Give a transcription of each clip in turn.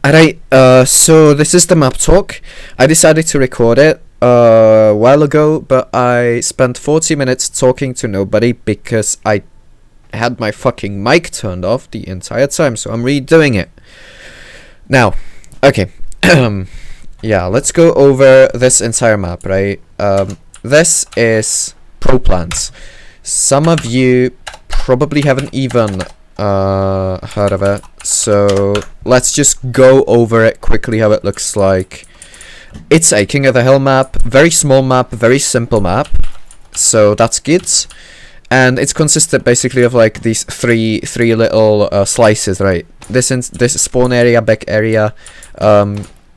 Alright, so this is the map talk. I decided to record it a while ago, but I spent 40 minutes talking to nobody because I had my fucking mic turned off the entire time, so I'm redoing it. Now, okay, yeah, let's go over this entire map, right? This is Proplant. Some of you probably haven't even heard of it, so let's just go over it quickly how it looks like. It's a King of the Hill map, very small map, very simple map, so that's good. And it's consisted basically of like these three little slices, right? This spawn area, back area,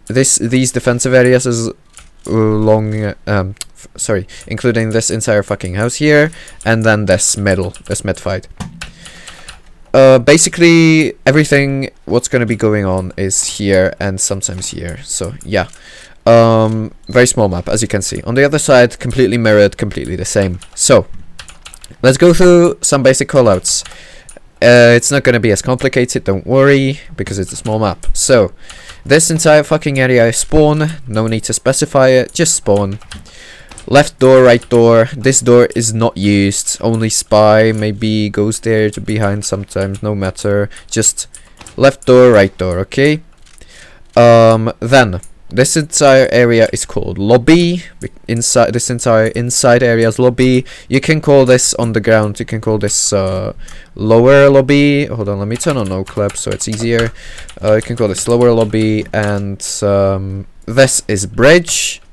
these defensive areas is long, including this entire fucking house here, and then this mid fight. Basically everything what's gonna be going on is here and sometimes here, so yeah. Very small map, as you can see. On the other side, completely mirrored, completely the same. So let's go through some basic callouts. It's not gonna be as complicated, don't worry, because it's a small map. So this entire fucking area is spawn, no need to specify it, just spawn. Left door, right door. This door is not used, only spy maybe goes there to behind sometimes, no matter. Just left door, right door, okay? Then this entire area is called lobby. Inside this entire inside area is lobby. You can call this on the ground, you can call this lower lobby. Hold on, let me turn on no clip so it's easier. You can call this lower lobby, and this is bridge.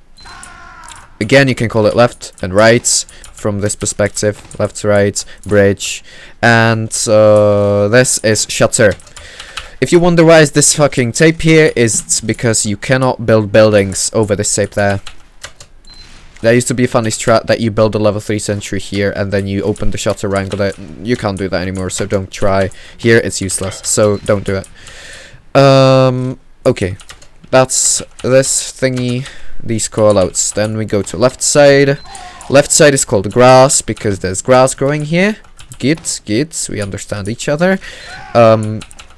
Again, you can call it left and right from this perspective. Left, right, bridge. And this is shutter. If you wonder why is this fucking tape here, it's because you cannot build buildings over this tape there. There used to be a funny strat that you build a level 3 sentry here and then you open the shutter, wrangle it. You can't do that anymore, so don't try. Here it's useless, so don't do it. Okay. That's this thingy, these callouts. Then we go to left side. Left side is called grass because there's grass growing here. Good, we understand each other.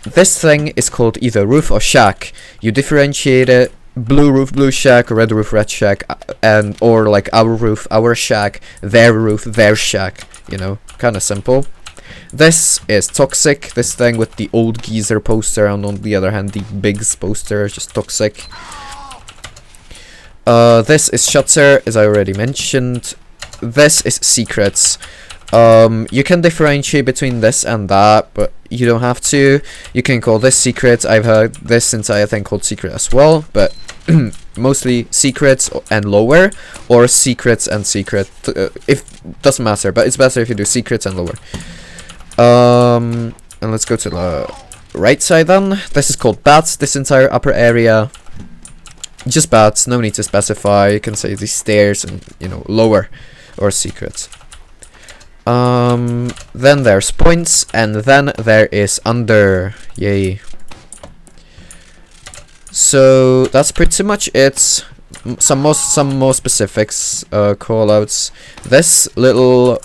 This thing is called either roof or shack. You differentiate it: blue roof, blue shack; red roof, red shack; and or like our roof, our shack; their roof, their shack. You know, kind of simple. This is toxic, this thing with the old geezer poster, and on the other hand the Biggs poster is just toxic. This is shutter, as I already mentioned. This is secrets. You can differentiate between this and that, but you don't have to. You can call this secret. I've heard this entire thing called secret as well, but mostly secrets and lower, or secrets and secret. If doesn't matter, but it's better if you do secrets and lower. And let's go to the right side then. This is called bats, this entire upper area. Just bats, no need to specify. You can say these stairs and, you know, lower or secrets. Then there's points, and then there is under. Yay. So that's pretty much it. Some more specifics, callouts. This little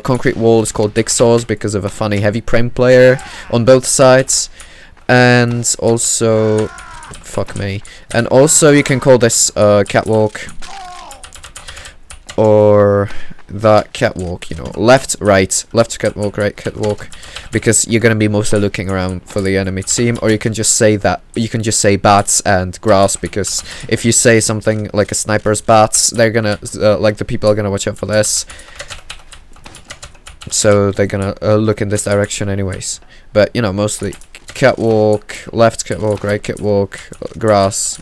concrete wall is called Dixsaws because of a funny heavy frame player on both sides, and also fuck me, and also you can call this catwalk, or that catwalk, you know, left catwalk, right catwalk, because you're gonna be mostly looking around for the enemy team. Or you can just say bats and grass, because if you say something like a sniper's bats, they're gonna like the people are gonna watch out for this. So they're gonna look in this direction anyways. But you know, mostly catwalk, left catwalk, right catwalk, grass,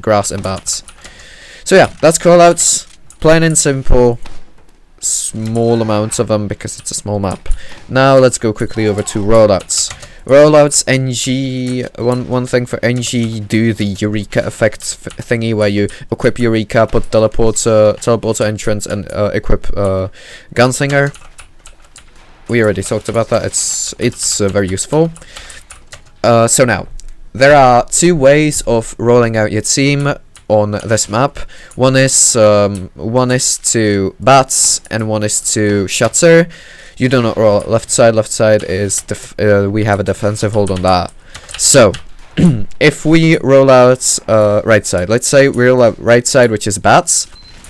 grass and bats. So yeah, that's callouts, plain and simple, small amounts of them because it's a small map. Now let's go quickly over to rollouts. Rollouts, NG, one thing for NG, do the Eureka effect thingy where you equip Eureka, put teleporter entrance, and equip Gunslinger. We already talked about that. It's very useful. So now there are two ways of rolling out your team on this map. One is to bats and one is to shutter. You do not roll left side. Left side is we have a defensive hold on that. So if we roll out right side, let's say we roll out right side, which is bats,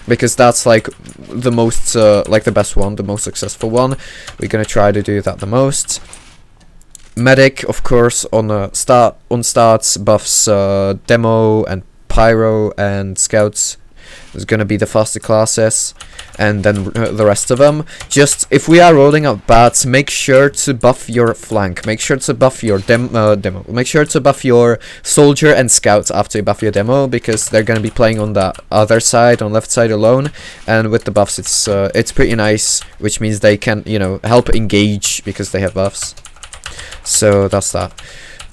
because that's like the most like the best one, the most successful one. We're gonna try to do that the most. Medic, of course, on starts buffs demo and pyro and scouts. Is gonna be the faster classes, and then the rest of them. Just if we are rolling out bats, make sure to buff your flank. Make sure to buff your demo. Make sure to buff your soldier and scouts after you buff your demo, because they're gonna be playing on the other side, on left side alone. And with the buffs, it's pretty nice, which means they can, you know, help engage because they have buffs. So that's that.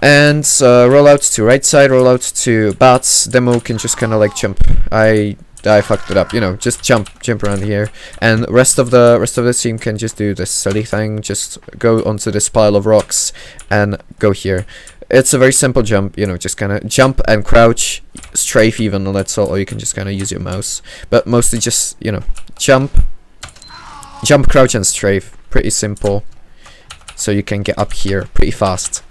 And rollout to right side, rollout to bats. Demo can just kind of like jump. I fucked it up, you know, just jump around here, and rest of the team can just do this silly thing, just go onto this pile of rocks and go here. It's a very simple jump, you know, just kind of jump and crouch, strafe even, and that's all, or you can just kind of use your mouse, but mostly just, you know, jump, crouch and strafe, pretty simple, so you can get up here pretty fast.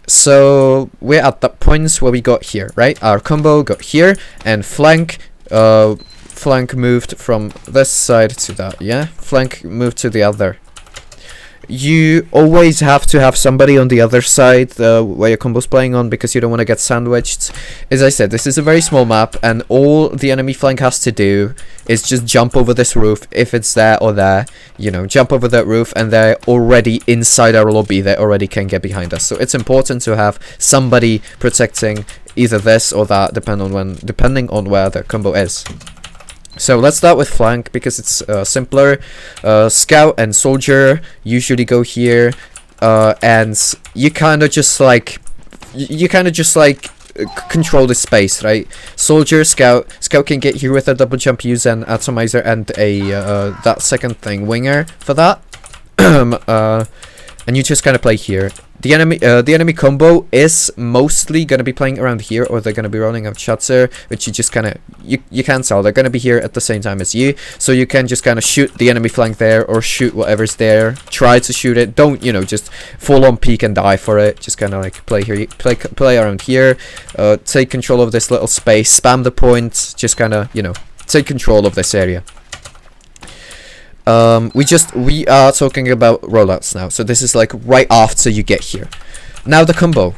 So we're at the points where we got here, right? Our combo got here, and flank moved from this side to that, yeah? Flank moved to the other. You always have to have somebody on the other side where your combo's playing on, because you don't want to get sandwiched. As I said, this is a very small map, and all the enemy flank has to do is just jump over this roof, if it's there or there, you know, jump over that roof, and they're already inside our lobby. They already can get behind us. So it's important to have somebody protecting either this or that, depending on where the combo is. So let's start with flank, because it's simpler. Scout and soldier usually go here, and you kind of just like control the space, right? Soldier, scout can get here with a double jump, use an atomizer and a that second thing, winger, for that. And you just kind of play here. The enemy combo is mostly gonna be playing around here, or they're gonna be rolling out Shatzer, which you just kind of you can't tell. They're gonna be here at the same time as you, so you can just kind of shoot the enemy flank there, or shoot whatever's there. Try to shoot it. Don't, you know, just full on peek and die for it. Just kind of like play here, play around here. Take control of this little space. Spam the point. Just kind of, you know, take control of this area. We are talking about rollouts now, so this is like right after you get here. Now the combo.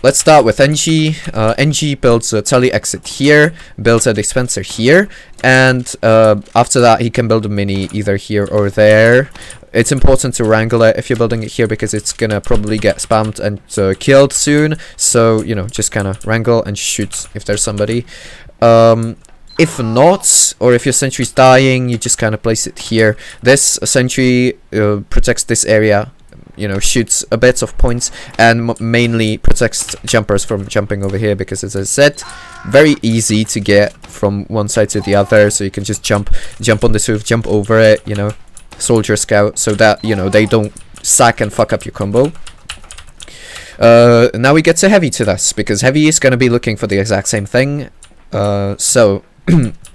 Let's start with NG. NG builds a tele exit here, builds a dispenser here, and after that he can build a mini either here or there. It's important to wrangle it if you're building it here, because it's gonna probably get spammed and killed soon. So, you know, just kind of wrangle and shoot if there's somebody. If not, or if your sentry's dying, you just kind of place it here. This sentry protects this area, you know, shoots a bit of points, and mainly protects jumpers from jumping over here, because as I said, very easy to get from one side to the other, so you can just jump on this roof, jump over it, you know, soldier, scout, so that, you know, they don't sack and fuck up your combo. Now we get to heavy to this, because heavy is going to be looking for the exact same thing. So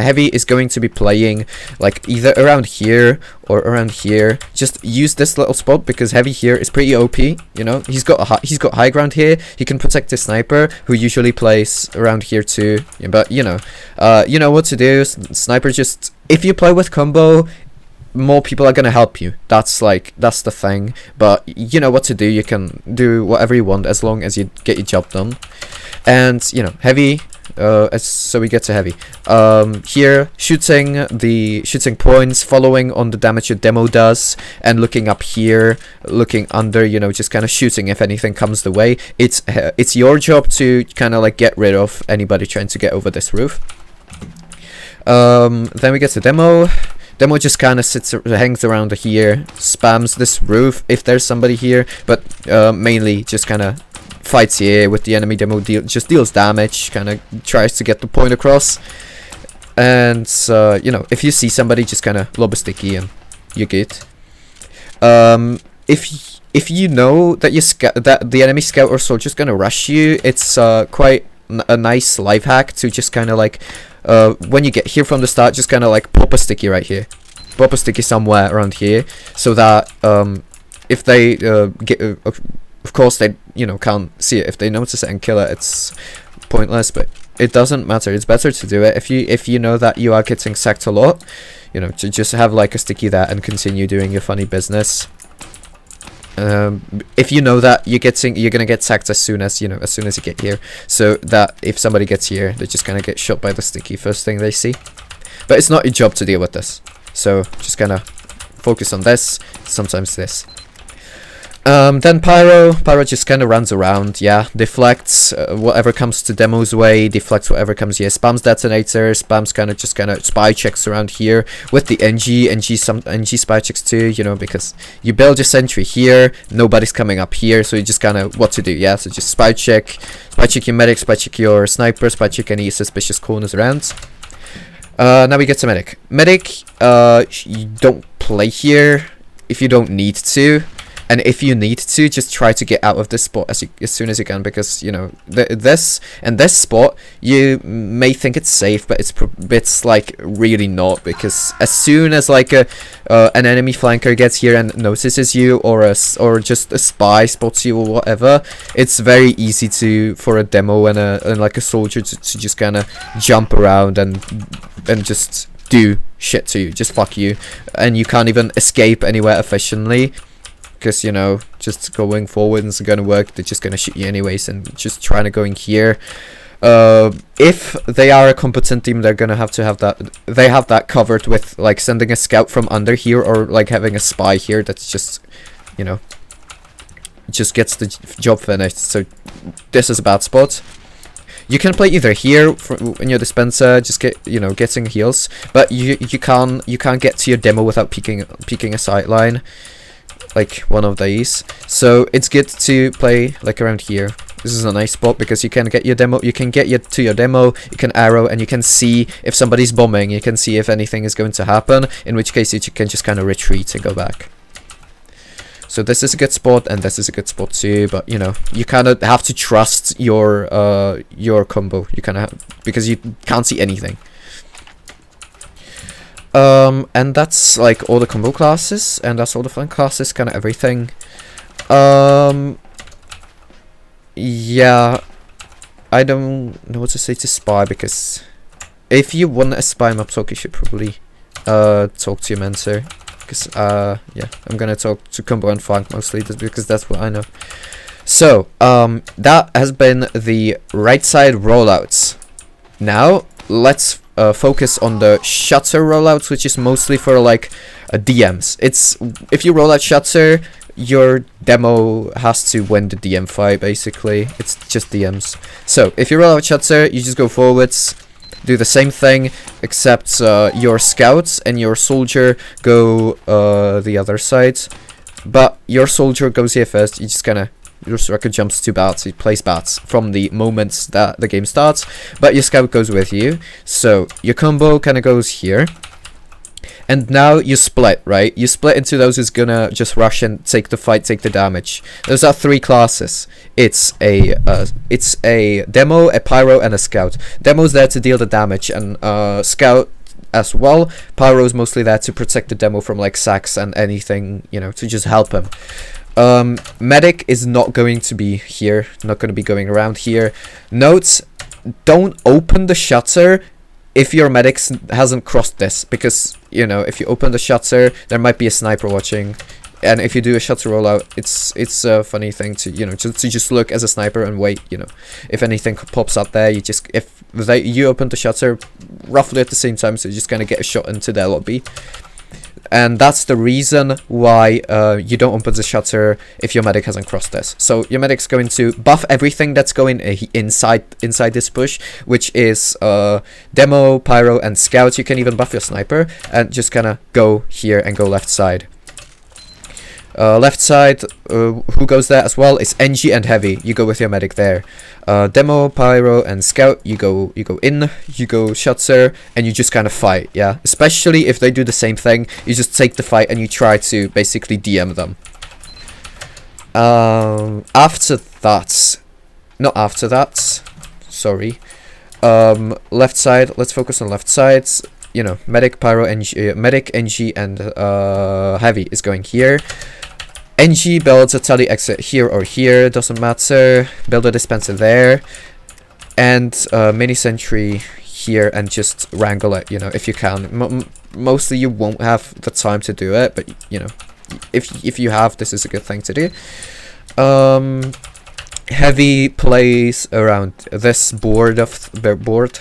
heavy is going to be playing like either around here or around here. Just use this little spot, because heavy here is pretty OP, you know. He's got high ground here. He can protect his sniper, who usually plays around here too, yeah, but you know what to do. Sniper, just if you play with combo, more people are gonna help you. That's the thing, but you know what to do. You can do whatever you want as long as you get your job done. And you know, heavy, so we get to heavy. Here, shooting points, following on the damage your demo does, and looking up here, looking under, you know, just kind of shooting if anything comes the way. It's your job to kind of like get rid of anybody trying to get over this roof. Then we get to demo. Demo just kind of hangs around here, spams this roof if there's somebody here, but mainly just kind of fights here with the enemy. Demo just deals damage, kind of tries to get the point across, and you know, if you see somebody, just kind of lob a sticky and you're good. If you know that that the enemy scout or soldier's gonna rush you, it's quite a nice life hack to just kind of like when you get here from the start, just kind of like pop a sticky right here, pop a sticky somewhere around here, so that if they Of course, they, you know, can't see it. If they notice it and kill it, it's pointless, but it doesn't matter. It's better to do it if you know that you are getting sacked a lot, you know, to just have like a sticky there and continue doing your funny business. If you know that you're gonna get sacked as soon as you get here, so that if somebody gets here, they're just gonna get shot by the sticky first thing they see. But it's not your job to deal with this, so just gonna focus on this, sometimes this. Then Pyro just kind of runs around, yeah, deflects whatever comes to Demo's way, deflects whatever comes here, spams detonator, spams kind of spy checks around here with the NG spy checks too, you know, because you build your sentry here, nobody's coming up here, so you just kind of what to do, yeah, so just spy check your medic, spy check your sniper, spy check any suspicious corners around. Now we get to medic. You don't play here if you don't need to. And if you need to, just try to get out of this spot as soon as you can, because you know this spot you may think it's safe, but it's like really not, because as soon as like an enemy flanker gets here and notices you, or just a spy spots you or whatever, it's very easy for a demo and like a soldier to just kind of jump around and just do shit to you, just fuck you, and you can't even escape anywhere efficiently. Because, you know, just going forward isn't going to work. They're just going to shoot you anyways, and just trying to go in here. If they are a competent team, they're going to have that. They have that covered with, like, sending a scout from under here, or, like, having a spy here that's just, you know, just gets the job finished. So, this is a bad spot. You can play either here in your dispenser, just getting heals, but you can't get to your demo without peeking a sideline. Like one of these, so it's good to play like around here. This is a nice spot because you can get your demo, you can arrow, and you can see if somebody's bombing, you can see if anything is going to happen, in which case you can just kind of retreat and go back. So this is a good spot, and this is a good spot too, but you know, you kind of have to trust your combo, you kind of because you can't see anything. And that's like all the combo classes, and that's all the flank classes, kind of everything. Yeah, I don't know what to say to spy, because if you want a spy maptalk, you should probably talk to your mentor, because yeah, I'm gonna talk to combo and flank mostly, just because that's what I know. So that has been the right side rollouts. Now let's focus on the shutter rollouts, which is mostly for like DMs. It's if you roll out shutter, your demo has to win the DM fight. Basically, it's just DMs. So if you roll out shutter, you just go forwards, do the same thing, except your scouts and your soldier go the other side. But your soldier goes here first. You just kind of. Your striker jumps to bats, he plays bats from the moments that the game starts, but your scout goes with you, so your combo kind of goes here, and now you split, right? You split into those who's gonna just rush and take the fight, take the damage. Those are three classes. It's a demo, a pyro, and a scout. Demo's there to deal the damage, and scout as well. Pyro's mostly there to protect the demo from like sacks and anything, you know, to just help him. Medic is not going to be here, not going to be going around here. Note, don't open the shutter if your medic hasn't crossed this, because, you know, if you open the shutter, there might be a sniper watching, and if you do a shutter rollout, it's a funny thing to, you know, to just look as a sniper and wait, you know, if anything pops up there, you open the shutter roughly at the same time, so you're just gonna get a shot into their lobby. And that's the reason why you don't open the shutter if your medic hasn't crossed this. So your medic's going to buff everything that's going inside this push, which is demo, pyro, and scout. You can even buff your sniper and just kind of go here and go left side. Left side, who goes there as well is NG and heavy. You go with your medic there. Demo, pyro, and scout. You go in. You go shutter, and you just kind of fight. Yeah, especially if they do the same thing. You just take the fight and you try to basically DM them. After that, not after that. Sorry. Left side. Let's focus on left sides. You know, medic, pyro, NG, medic, NG, and heavy is going here. NG builds a tele exit here or here, doesn't matter. Build a dispenser there, and mini sentry here, and just wrangle it, you know, if you can. Mostly you won't have the time to do it, but you know, if you have, this is a good thing to do. Heavy plays around this board of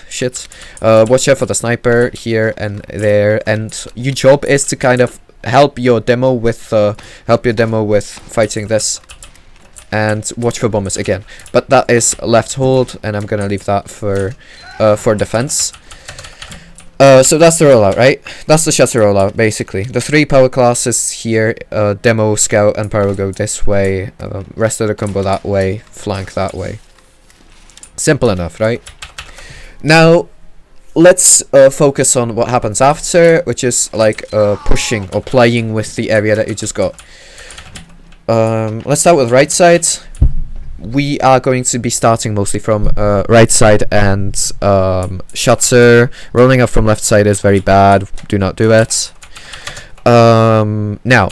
shit. Watch out for the sniper here and there, and your job is to kind of help your demo with fighting this, and watch for bombers again. But that is left hold, and I'm gonna leave that for defense. So that's the rollout, right? That's the shutter rollout, basically. The 3 power classes here, demo, scout, and pyro go this way. Rest of the combo that way, flank that way. Simple enough, right? Now, let's focus on what happens after, which is like pushing or playing with the area that you just got. Let's start with right side. We are going to be starting mostly from right side, and shutter. Rolling up from left side is very bad. Do not do it. Now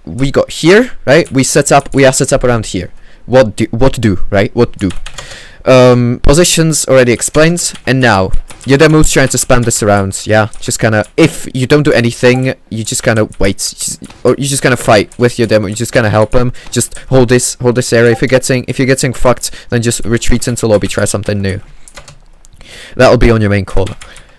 we got here, right? We are set up around here. What to do, right? What to do? Positions already explained, and now your demo's trying to spam this around. Yeah, just kind of, if you don't do anything, you just kind of wait, or you just kind of fight with your demo. You just kind of help them. Just hold this area. If you're getting fucked, then just retreat into lobby. Try something new. That'll be on your main call.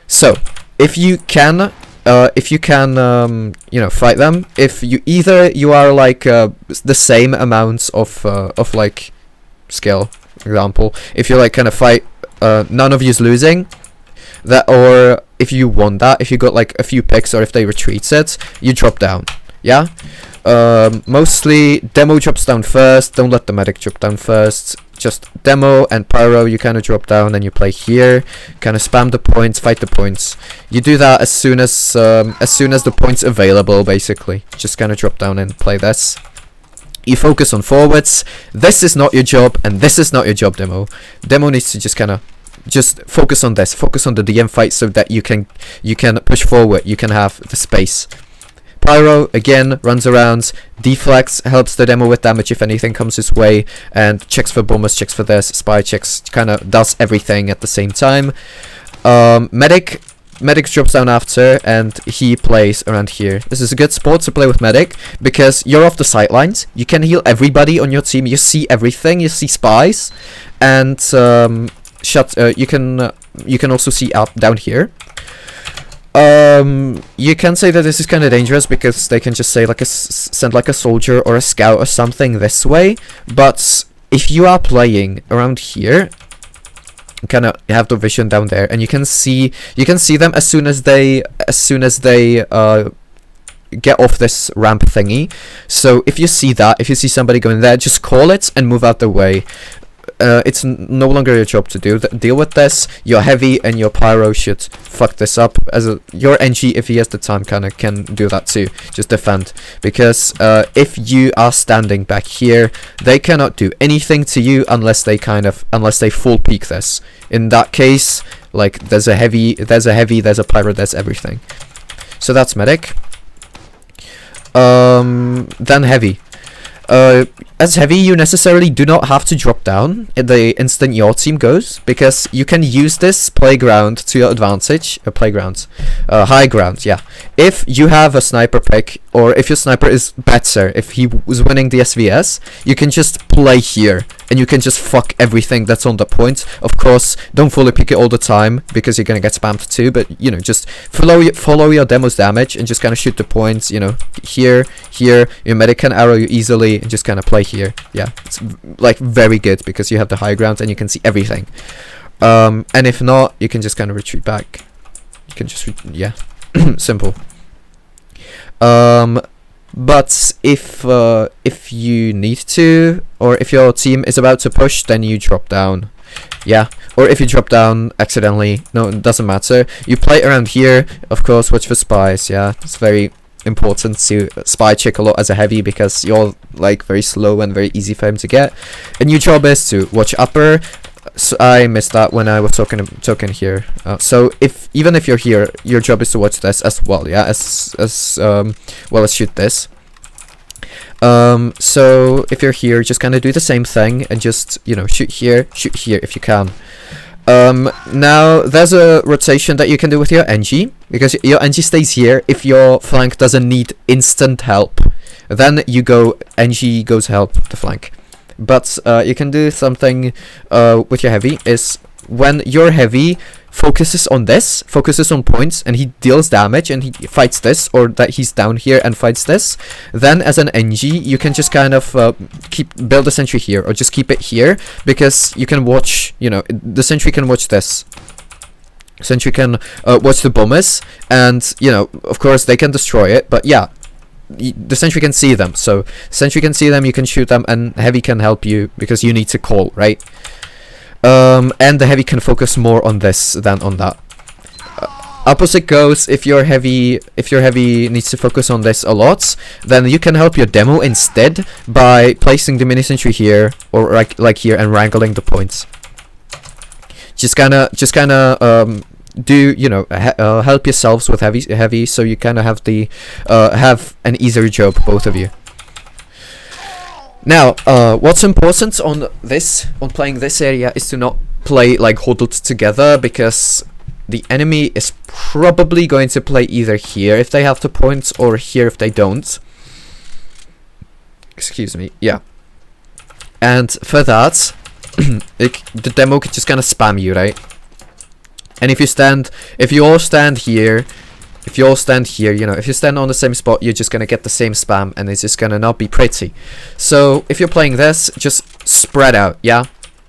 So if you can, you know, fight them. If you are like the same amounts of like skill. For example, if you like kind of fight, none of you's losing. That, or if you won that, if you got like a few picks, or if they retreated, you drop down. Yeah. Mostly demo drops down first. Don't let the medic drop down first. Just demo and pyro, you kind of drop down and you play here. Kind of spam the points, fight the points. You do that as soon as the points available. Basically, just kind of drop down and play this. You focus on forwards. This is not your job, and this is not your job, demo. Demo needs to just focus on this. Focus on the DM fight, so that you can push forward. You can have the space. Pyro again runs around. Deflects, helps the demo with damage if anything comes his way, and checks for bombers, checks for this, spy checks, kind of does everything at the same time. Medic drops down after, and he plays around here. This is a good spot to play with Medic, because you're off the sidelines. You can heal everybody on your team. You see everything. You see spies, and you can also see up down here. You can say that this is kind of dangerous, because they can just say send like a soldier or a scout or something this way. But if you are playing around here, kind of have the vision down there, and you can see them as soon as they get off this ramp thingy. So if you see somebody going there, just call it and move out the way. It's no longer your job to deal with this. Your heavy and your pyro should fuck this up. Your NG, if he has the time, kind of can do that too. Just defend, because if you are standing back here, they cannot do anything to you unless they full peek this. In that case, like there's a heavy, there's a pyro, there's everything. So that's medic. Then heavy. As heavy, you necessarily do not have to drop down the instant your team goes, because you can use this playground to your advantage. High ground, yeah. If you have a sniper pick, or if your sniper is better, if he was winning the SVS, you can just play here, and you can just fuck everything that's on the point. Of course, don't fully pick it all the time, because you're gonna get spammed too, but, you know, just follow your demo's damage, and just kind of shoot the points, you know, here, your medic can arrow you easily, and just kind of play here. Yeah, it's like very good, because you have the high ground and you can see everything. And if not, you can just kind of retreat back. You can just yeah. Simple. But if you need to, or if your team is about to push, then you drop down. Yeah, or if you drop down accidentally, no, it doesn't matter. You play around here, of course. Watch for spies. Yeah, it's very important to spy check a lot as a heavy, because you're like very slow and very easy for him to get. And your job is to watch upper. So I missed that when I was talking here. So even if you're here, your job is to watch this as well. Yeah, as well as shoot this. So if you're here, just kind of do the same thing and just, you know, shoot here if you can. Now there's a rotation that you can do with your NG, because your NG stays here if your flank doesn't need instant help. Then you go, NG goes help the flank. But you can do something with your heavy, is when your heavy focuses on points, and he deals damage and he fights this, or that he's down here and fights this, then as an NG you can just kind of build a sentry here, or just keep it here, because you can watch, you know, the sentry can watch this. Sentry can watch the bombers, and, you know, of course they can destroy it, but yeah, the sentry can see them, so sentry can see them, you can shoot them, and heavy can help you because you need to call, right? And the heavy can focus more on this than on that. Opposite goes, if your heavy needs to focus on this a lot, then you can help your demo instead by placing the mini sentry here, or like here, and wrangling the points. Just kinda do, you know, help yourselves with heavy, so you kind of have the have an easier job, both of you. Now, what's important on playing this area is to not play like huddled together, because the enemy is probably going to play either here if they have the points, or here if they don't. Excuse me, yeah. And for that, the demo could just kind of spam you, right? And if you all stand here, you know, if you stand on the same spot, you're just gonna get the same spam, and it's just gonna not be pretty. So if you're playing this, just spread out, yeah?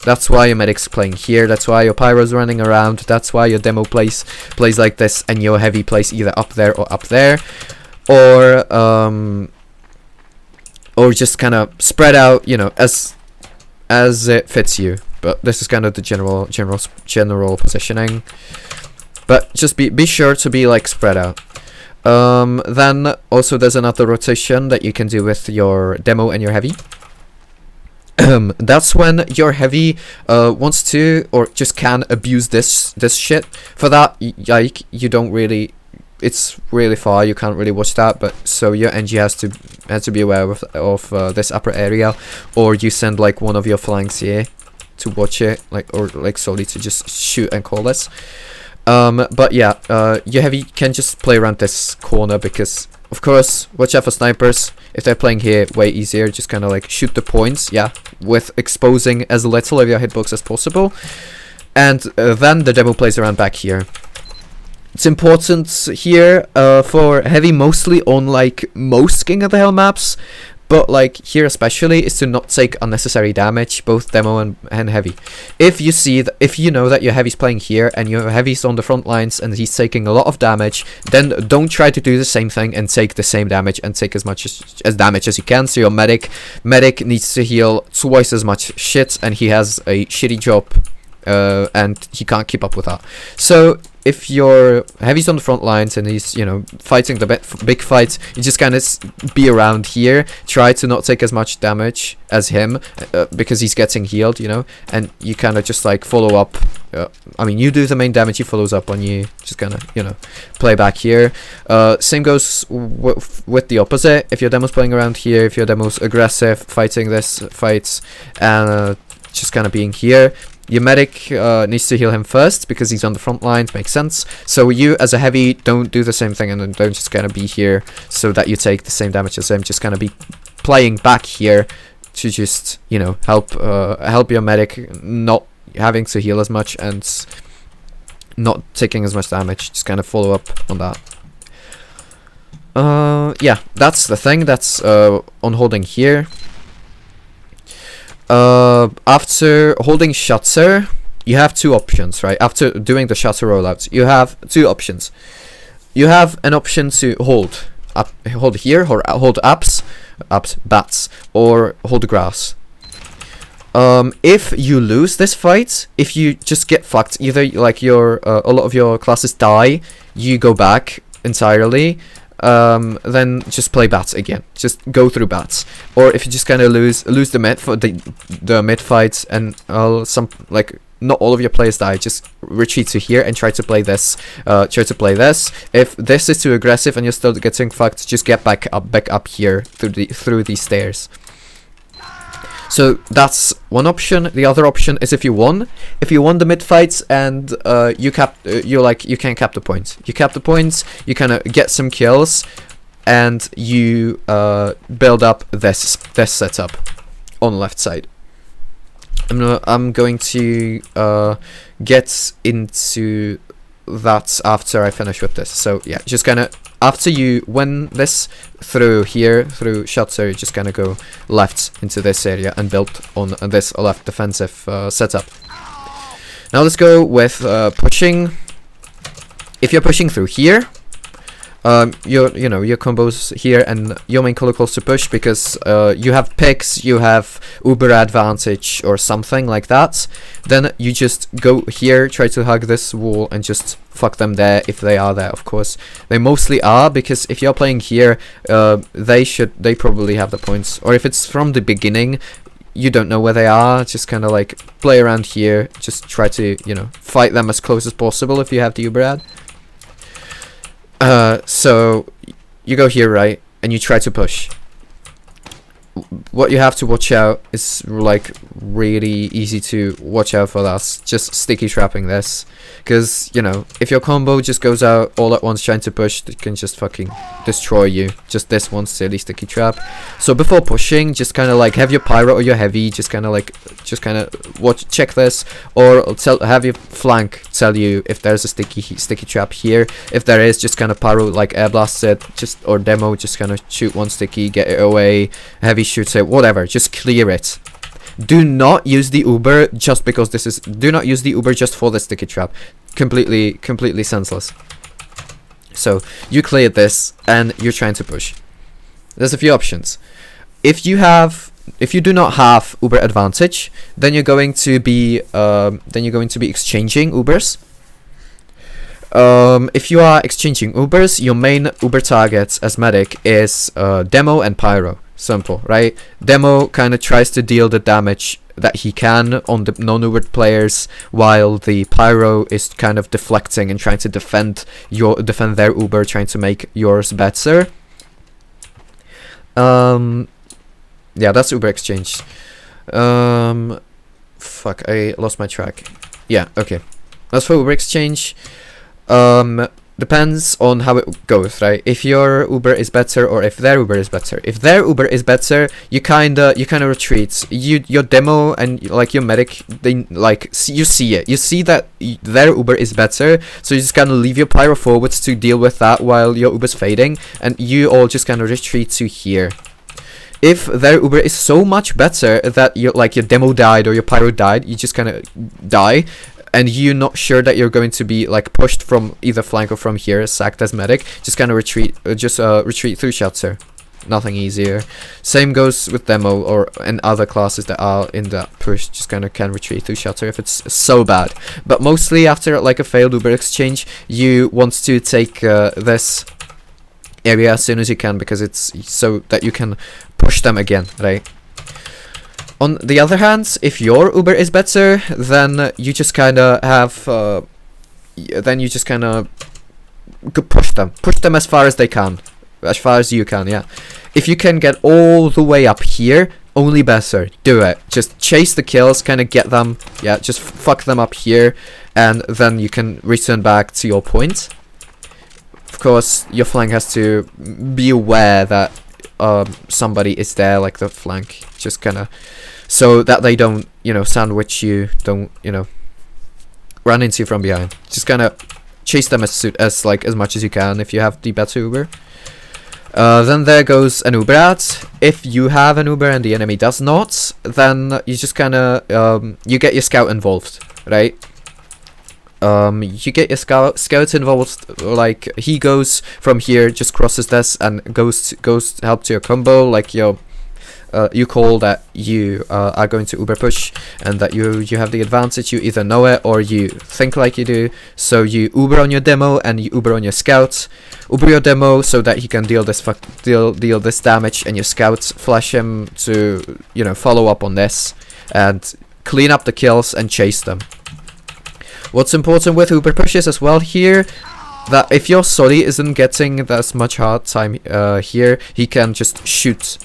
That's why your medic's playing here, that's why your pyro's running around, that's why your demo plays like this, and your heavy plays either up there or up there. Or just kind of spread out, you know, as it fits you. But this is kind of the general positioning. But just be sure to be like spread out. Then also there's another rotation that you can do with your demo and your heavy. That's when your heavy wants to, or just can, abuse this shit. For that, you don't really, it's really far, you can't really watch that, but so your NG has to be aware of this upper area, or you send like one of your flanks here to watch it, or solely to just shoot and call this. But yeah, your heavy can just play around this corner, because of course, watch out for snipers. If they're playing here, way easier, just kind of like shoot the points, yeah, with exposing as little of your hitbox as possible. And then the demo plays around back here. It's important here for heavy, mostly on like most King of the Hill maps, but like here especially, is to not take unnecessary damage, both demo and heavy. If you know that your heavy's playing here and your heavy's on the front lines and he's taking a lot of damage, then don't try to do the same thing and take the same damage and take as much as damage as you can. So your medic needs to heal twice as much shit, and he has a shitty job, and he can't keep up with that. So if your heavy's on the front lines and he's, you know, fighting the big fights, you just kind of be around here, try to not take as much damage as him, because he's getting healed, you know, and you kind of just like follow up. I mean, you do the main damage, he follows up on you, just kind of, you know, play back here. Same goes with the opposite. If your demo's playing around here, if your demo's aggressive, fighting this fights, and just kind of being here, your medic needs to heal him first, because he's on the front lines, makes sense. So you as a heavy, don't do the same thing, and then don't just kind of be here so that you take the same damage as him. Just kind of be playing back here to just, you know, help your medic not having to heal as much and not taking as much damage. Just kind of follow up on that. Yeah, that's the thing. That's on holding here. After holding shutter, you have two options, right? After doing the shutter rollouts, you have two options. You have an option to hold here, or hold bats, or hold grass. If you lose this fight, if you just get fucked, either like a lot of your classes die, you go back entirely, then just play bats again. Just go through bats. Or if you just kind of lose the mid for the mid fights, and some like not all of your players die, just retreat to here and try to play this. If this is too aggressive and you're still getting fucked, just get back up here through these stairs. So that's one option. The other option is if you won the mid fights and you can cap the points. You cap the points, you kind of get some kills, and you build up this setup on the left side. I'm going to get into that after I finish with this. So yeah, just kind of after you win this through shelter, you just kind of go left into this area and build on this left defensive setup. Now let's go with pushing. If you're pushing through here, your combos here, and your main color calls to push because you have picks, you have uber advantage or something like that. Then you just go here, try to hug this wall and just fuck them there if they are there. Of course they mostly are, because if you're playing here, they probably have the points, or if it's from the beginning you don't know where they are, just kind of like play around here, just try to fight them as close as possible if you have the uber ad. So you go here, right, and you try to push. What you have to watch out is like really easy to watch out for. That's just sticky trapping this, because if your combo just goes out all at once trying to push, it can just fucking destroy you. Just this one silly sticky trap. So before pushing, just kind of like have your pyro or your heavy just kind of check this, or have your flank tell you if there's a sticky trap here. If there is, just kind of pyro like air blast it, or demo, just kind of shoot one sticky, get it away, heavy shoots it, whatever, just clear it. Do not use the uber just because do not use the uber just for the sticky trap. Completely senseless. So you cleared this and you're trying to push. There's a few options. If you do not have uber advantage, then you're going to be exchanging ubers. If you are exchanging ubers, your main uber targets as medic is demo and pyro. Simple, right? Demo kind of tries to deal the damage that he can on the non-ubered players, while the pyro is kind of deflecting and trying to defend their uber, trying to make yours better. Yeah, that's uber exchange. Fuck, I lost my track. Yeah, okay. That's for uber exchange. Depends on how it goes, right? If your uber is better or if their uber is better. If their uber is better, you kinda retreat. Your demo and like your medic, they you see it. You see that their uber is better, so you just kind of leave your pyro forwards to deal with that while your uber's fading, and you all just kind of retreat to here. If their uber is so much better that your demo died or your pyro died, you just kind of die, and you're not sure that you're going to be like pushed from either flank or from here, sacked as medic, just kind of retreat through shelter. Nothing easier. Same goes with demo and other classes that are in that push, just kind of can retreat through shelter if it's so bad. But mostly after like a failed uber exchange, you want to take this area as soon as you can, because it's so that you can push them again, right? On the other hand, if your uber is better, then you just kind of have push them as far as they can, as far as you can. Yeah, if you can get all the way up here, only better, do it. Just chase the kills, kind of get them. Yeah, just fuck them up here, and then you can return back to your point. Of course, your flank has to be aware that somebody is there, like the flank, just kind of, so that they don't, sandwich you, don't, run into you from behind. Just kind of chase them as much as you can if you have the better uber. Then there goes an uber ad. If you have an uber and the enemy does not, then you just kind of you get your scout involved, right? You get your scout involved, like he goes from here, just crosses this and goes help to your combo, like your you call that you are going to uber push and that you have the advantage. You either know it or you think like you do, so you uber on your demo and you uber on your scout. Uber your demo so that he can deal this damage, and your scouts flash him to follow up on this and clean up the kills and chase them. What's important with Uber pushes as well here, that if your Soli isn't getting as much hard time here, he can just shoot.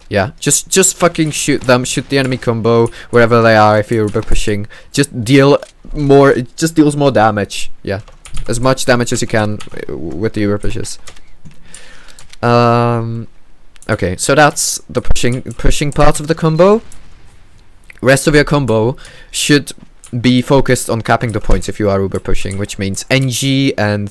Yeah, just fucking shoot them, shoot the enemy combo wherever they are. If you're Uber pushing, just deal more, it just deals more damage. Yeah, as much damage as you can with the Uber pushes. Okay, so that's the pushing part of the combo. Rest of your combo should be focused on capping the points if you are Uber pushing, which means NG and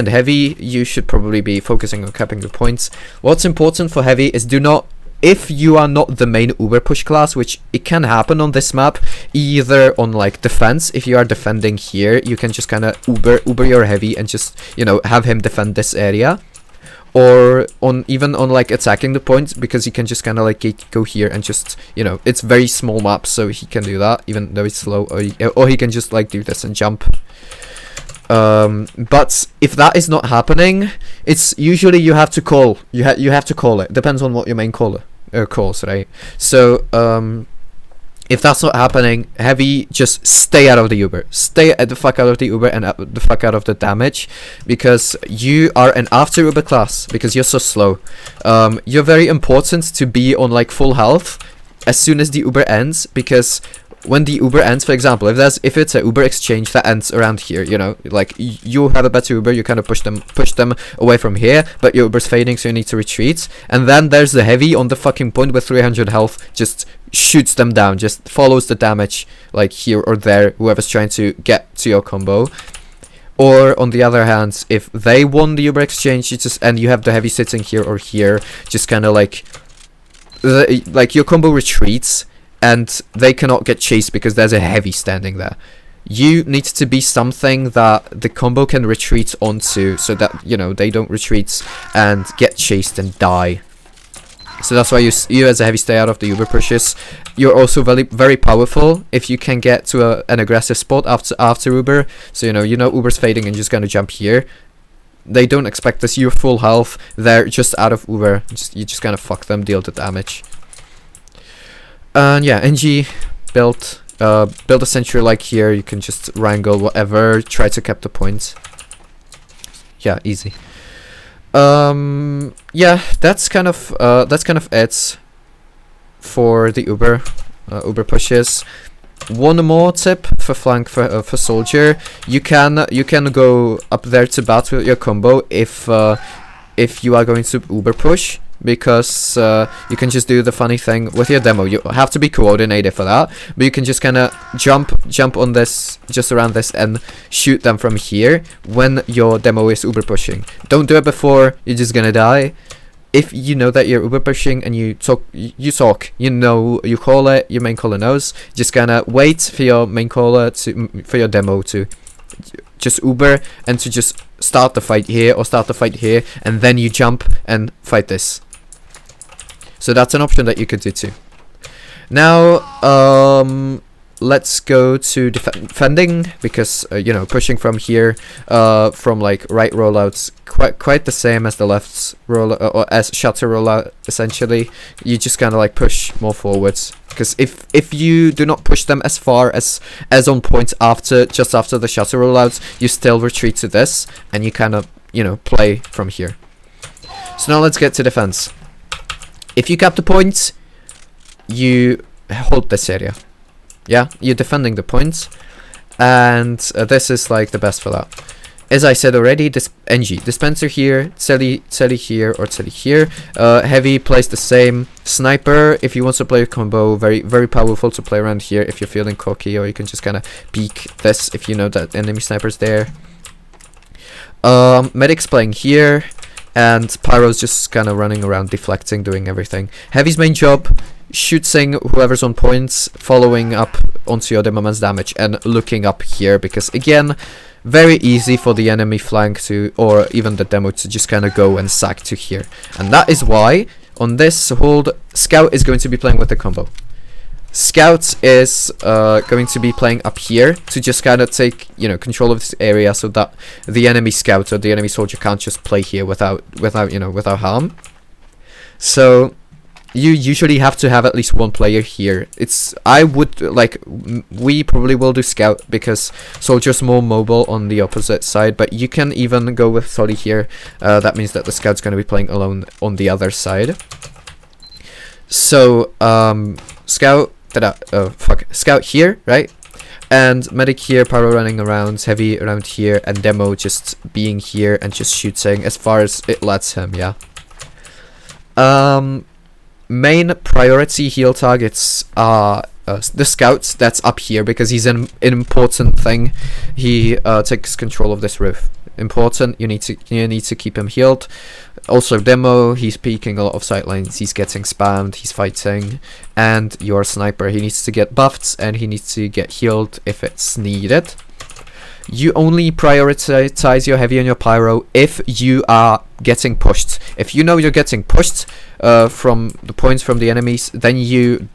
heavy, you should probably be focusing on capping the points. What's important for heavy is do not, if you are not the main Uber push class, which it can happen on this map, either on like defense, if you are defending here, you can just kind of Uber your heavy and just, you know, have him defend this area. Or even on like attacking the point, because he can just kind of like go here and just, you know, it's very small map, so he can do that even though it's slow, or he can just like do this and jump. But if that is not happening, it's usually you have to call. You have to call it. Depends on what your main caller calls, right? So if that's not happening, heavy, just stay out of the Uber. Stay the fuck out of the Uber and the fuck out of the damage, because you are an after Uber class, because you're so slow. You're very important to be on like full health as soon as the Uber ends, because when the Uber ends, for example, if it's a Uber exchange that ends around here, you know, like you have a better Uber, you kind of push them away from here, but your Uber's fading, so you need to retreat. And then there's the heavy on the fucking point with 300 health, just shoots them down, just follows the damage like here or there, whoever's trying to get to your combo. Or on the other hand, if they won the Uber exchange, and you have the heavy sitting here or here, just kind of like your combo retreats, and they cannot get chased because there's a heavy standing there. You need to be something that the combo can retreat onto, so that, you know, they don't retreat and get chased and die. So that's why you as a heavy stay out of the Uber pushes. You're also very powerful if you can get to an aggressive spot after Uber. So you know Uber's fading and you're just gonna jump here. They don't expect this. You're full health. They're just out of Uber. You just kind of fuck them, deal the damage. And yeah, NG build a sentry like here. You can just wrangle whatever, try to cap the points. Yeah, easy. Yeah, that's kind of it for the Uber pushes. One more tip for flank for soldier. You can go up there to bat with your combo if you are going to Uber push, because you can just do the funny thing with your demo. You have to be coordinated for that, but you can just kind of jump on this, just around this, and shoot them from here when your demo is Uber pushing. Don't do it before, you're just gonna die. If you know that you're Uber pushing and you talk, you know, you call it, your main caller knows, just gonna wait for your main caller for your demo to just Uber and to just start the fight here or start the fight here, and then you jump and fight this. So that's an option that you could do too. Now let's go to defending, because you know, pushing from here from like right rollouts quite the same as the left roll or as shutter rollout. Essentially you just kind of like push more forwards, because if you do not push them as far as on point just after the shutter rollouts, you still retreat to this and you kind of, you know, play from here. So now let's get to defense. If you cap the points, you hold this area. Yeah, you're defending the points, and this is like the best for that. As I said already, this NG dispenser here, Telly here, or Telly here. Heavy plays the same. Sniper, if you want to play a combo, very powerful to play around here if you're feeling cocky, or you can just kind of peek this if you know that enemy sniper's there. Medic's playing here, and Pyro's just kind of running around, deflecting, doing everything. Heavy's main job, shooting whoever's on points, following up onto your demo man's damage, and looking up here, because again, very easy for the enemy flank to, or even the demo, to just kind of go and sack to here. And that is why on this hold, Scout is going to be playing with the combo. Scout is going to be playing up here to just kind of take, you know, control of this area, so that the enemy scout or the enemy soldier can't just play here without harm. So you usually have to have at least one player here. I would like, we probably will do scout because soldier's more mobile on the opposite side, but you can even go with Solly here. That means that the scout's going to be playing alone on the other side. So scout here, right? And medic here, pyro running around, heavy around here, and demo just being here and just shooting as far as it lets him, yeah. Main priority heal targets are the scouts that's up here because he's an important thing. He takes control of this roof. Important, you need to keep him healed. Also demo, he's peeking a lot of sightlines, he's getting spammed, he's fighting, and your sniper, he needs to get buffed and he needs to get healed if it's needed. You only prioritize your heavy and your pyro if you are getting pushed. If you know you're getting pushed from the points from the enemies, then you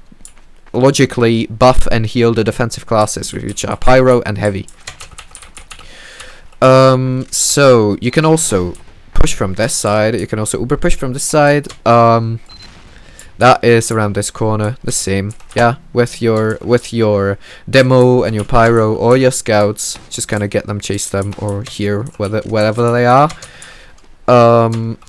logically buff and heal the defensive classes, which are pyro and heavy. So you can also push from this side, you can also uber push from this side. That is around this corner, the same, yeah, with your demo and your pyro or your scouts, just kind of get them, chase them, or here, wherever they are.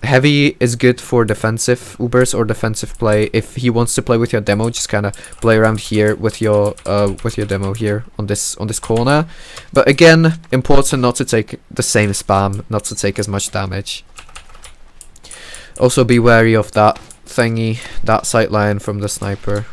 Heavy is good for defensive ubers or defensive play. If he wants to play with your demo, just kind of play around here with your demo here on this corner. But again, important not to take the same spam, not to take as much damage. Also be wary of that thingy, that sightline from the sniper.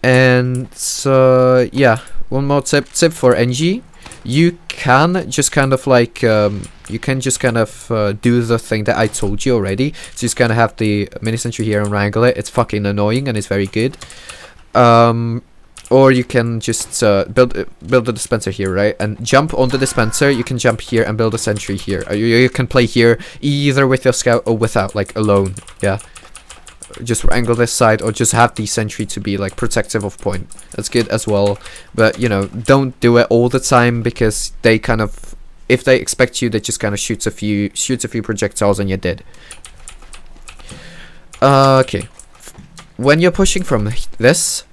And so yeah, one more tip for NG. You can just kind of like do the thing that I told you already. So just kind of have the mini sentry here and wrangle it. It's fucking annoying and it's very good. Or you can just build the dispenser here, right? And jump on the dispenser. You can jump here and build a sentry here. You can play here either with your scout or without, like alone. Yeah. Just wrangle this side or just have the sentry to be like protective of point. That's good as well. But you know, don't do it all the time because they kind of, if they expect you, they just kind of shoots a few projectiles and you're dead. Okay. When you're pushing from this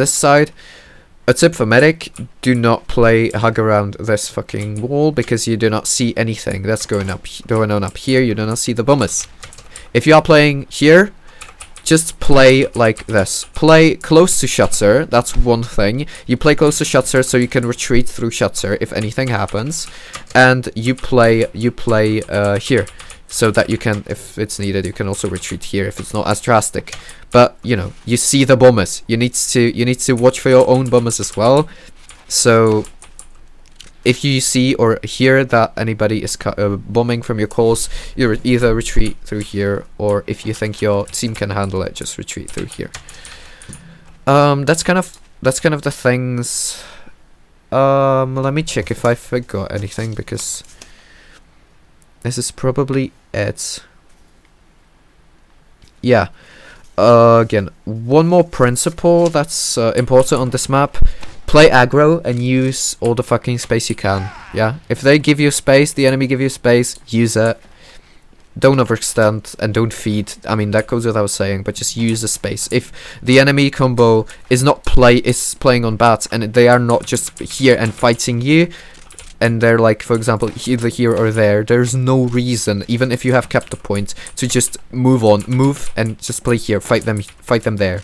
side, a tip for medic, do not hug around this fucking wall because you do not see anything that's going on up here. You do not see the bombers. If you are playing here, just play like this. Play close to shutter, that's one thing. You play close to shutter so you can retreat through shutter if anything happens. And you play here. So that you can, if it's needed, you can also retreat here if it's not as drastic. But you know, you see the bombers. You need to watch for your own bombers as well. So if you see or hear that anybody is bombing from your calls, you either retreat through here, or if you think your team can handle it, just retreat through here. That's kind of the things. Let me check if I forgot anything because this is probably it. Yeah. Again, one more principle that's important on this map. Play aggro and use all the fucking space you can. Yeah, if they give you space, the enemy give you space, use it. Don't overextend and don't feed. I mean, that goes without saying, but just use the space. If the enemy combo is playing on bats and they are not just here and fighting you, and they're like, for example, either here or there, there's no reason, even if you have kept the point, to just move and just play here, fight them there.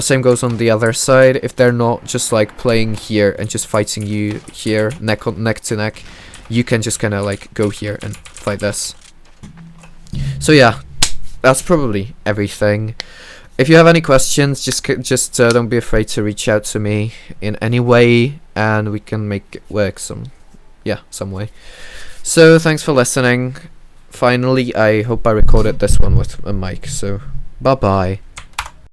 Same goes on the other side. If they're not just like playing here and just fighting you here, neck to neck, you can just kind of like go here and fight this. So yeah, that's probably everything. If you have any questions, just don't be afraid to reach out to me in any way, and we can make it work some way. So thanks for listening. Finally, I hope I recorded this one with a mic. So bye bye.